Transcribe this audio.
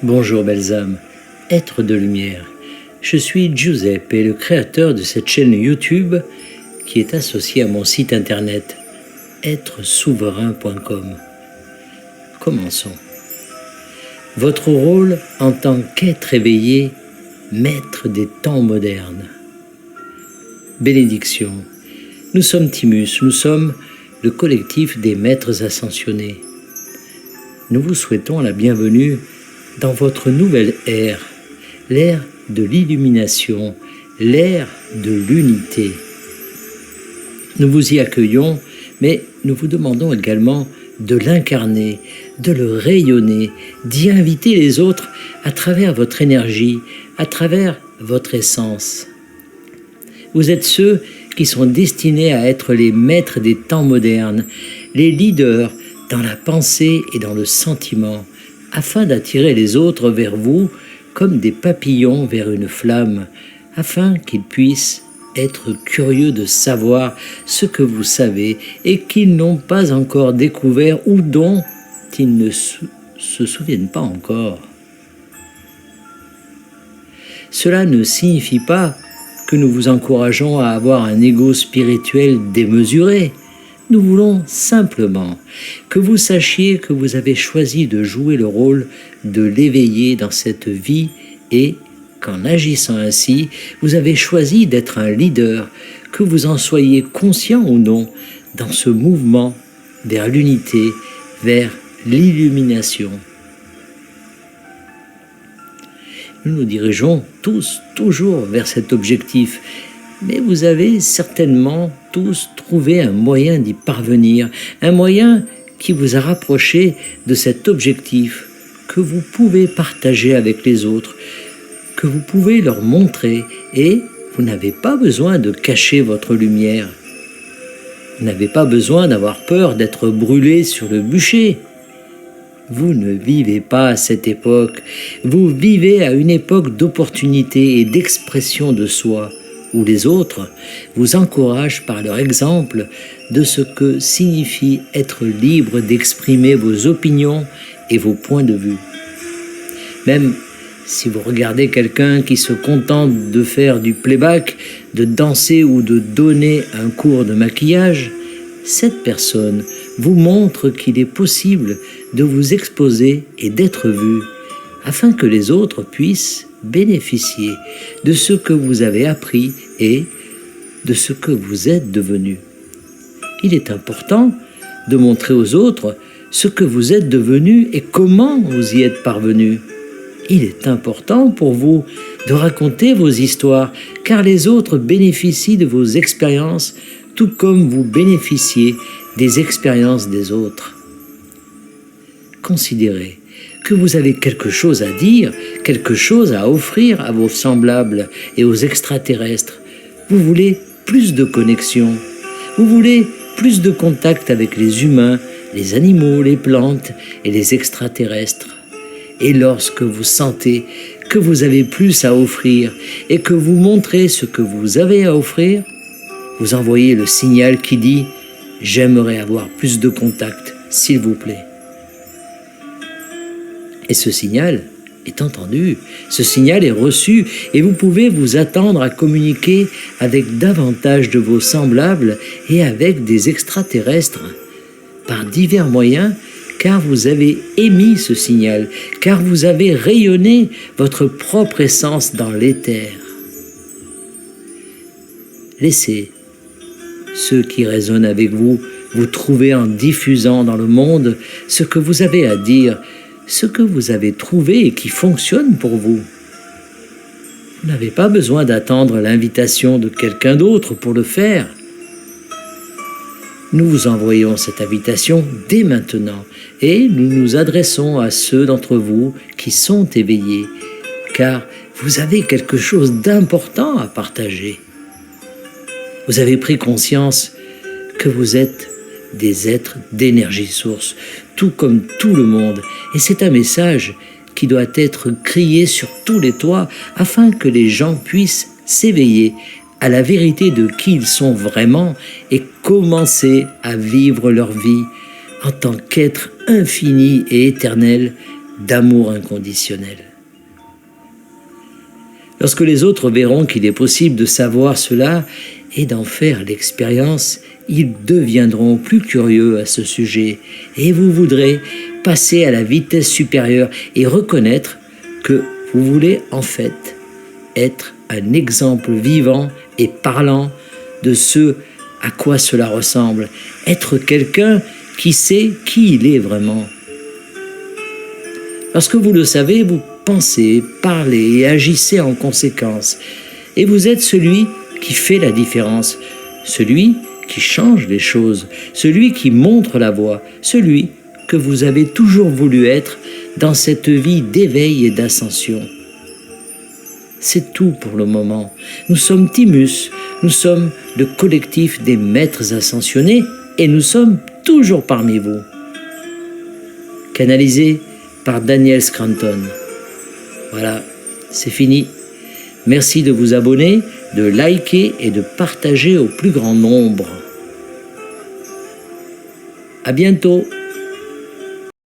Bonjour belles âmes, êtres de lumière. Je suis Giuseppe, le créateur de cette chaîne YouTube qui est associée à mon site internet êtresouverain.com. Commençons. Votre rôle en tant qu'être éveillé, maître des temps modernes. Bénédiction. Nous sommes Timus, nous sommes le collectif des maîtres ascensionnés. Nous vous souhaitons la bienvenue dans votre nouvelle ère, l'ère de l'illumination, l'ère de l'unité. Nous vous y accueillons, mais nous vous demandons également de l'incarner, de le rayonner, d'y inviter les autres à travers votre énergie, à travers votre essence. Vous êtes ceux qui sont destinés à être les maîtres des temps modernes, les leaders dans la pensée et dans le sentiment, afin d'attirer les autres vers vous comme des papillons vers une flamme, afin qu'ils puissent être curieux de savoir ce que vous savez et qu'ils n'ont pas encore découvert ou dont ils ne se souviennent pas encore. Cela ne signifie pas que nous vous encourageons à avoir un ego spirituel démesuré. Nous voulons simplement que vous sachiez que vous avez choisi de jouer le rôle de l'éveillé dans cette vie et qu'en agissant ainsi, vous avez choisi d'être un leader, que vous en soyez conscient ou non, dans ce mouvement vers l'unité, vers l'illumination. Nous nous dirigeons tous toujours vers cet objectif, mais vous avez certainement tous trouvé un moyen d'y parvenir, un moyen qui vous a rapproché de cet objectif que vous pouvez partager avec les autres, que vous pouvez leur montrer, et vous n'avez pas besoin de cacher votre lumière. Vous n'avez pas besoin d'avoir peur d'être brûlé sur le bûcher. Vous ne vivez pas à cette époque, vous vivez à une époque d'opportunité et d'expression de soi, où les autres vous encouragent par leur exemple de ce que signifie être libre d'exprimer vos opinions et vos points de vue. Même si vous regardez quelqu'un qui se contente de faire du playback, de danser ou de donner un cours de maquillage, cette personne vous montre qu'il est possible de vous exposer et d'être vu, afin que les autres puissent bénéficier de ce que vous avez appris et de ce que vous êtes devenu. Il est important de montrer aux autres ce que vous êtes devenu et comment vous y êtes parvenu. Il est important pour vous de raconter vos histoires, car les autres bénéficient de vos expériences, tout comme vous bénéficiez des expériences des autres. Considérez que vous avez quelque chose à dire, quelque chose à offrir à vos semblables et aux extraterrestres. Vous voulez plus de connexion, vous voulez plus de contact avec les humains, les animaux, les plantes et les extraterrestres. Et lorsque vous sentez que vous avez plus à offrir et que vous montrez ce que vous avez à offrir, vous envoyez le signal qui dit « J'aimerais avoir plus de contact, s'il vous plaît ». Et ce signal est entendu, ce signal est reçu et vous pouvez vous attendre à communiquer avec davantage de vos semblables et avec des extraterrestres par divers moyens, car vous avez émis ce signal, car vous avez rayonné votre propre essence dans l'éther. Laissez ceux qui résonnent avec vous vous trouver en diffusant dans le monde ce que vous avez à dire, ce que vous avez trouvé et qui fonctionne pour vous. Vous n'avez pas besoin d'attendre l'invitation de quelqu'un d'autre pour le faire. Nous vous envoyons cette invitation dès maintenant et nous nous adressons à ceux d'entre vous qui sont éveillés, car vous avez quelque chose d'important à partager. Vous avez pris conscience que vous êtes des êtres d'énergie source, tout comme tout le monde, et c'est un message qui doit être crié sur tous les toits afin que les gens puissent s'éveiller à la vérité de qui ils sont vraiment et commencer à vivre leur vie en tant qu'être infini et éternel d'amour inconditionnel. Lorsque les autres verront qu'il est possible de savoir cela et d'en faire l'expérience, ils deviendront plus curieux à ce sujet et vous voudrez passer à la vitesse supérieure et reconnaître que vous voulez en fait être un exemple vivant et parlant de ce à quoi cela ressemble, être quelqu'un qui sait qui il est vraiment. Lorsque vous le savez, vous pensez, parlez et agissez en conséquence. Et vous êtes celui qui fait la différence, celui qui change les choses, celui qui montre la voie, celui que vous avez toujours voulu être dans cette vie d'éveil et d'ascension. C'est tout pour le moment. Nous sommes Timus, nous sommes le collectif des maîtres ascensionnés et nous sommes toujours parmi vous. Canalisé par Daniel Scranton. Voilà, c'est fini. Merci de vous abonner, de liker et de partager au plus grand nombre. À bientôt.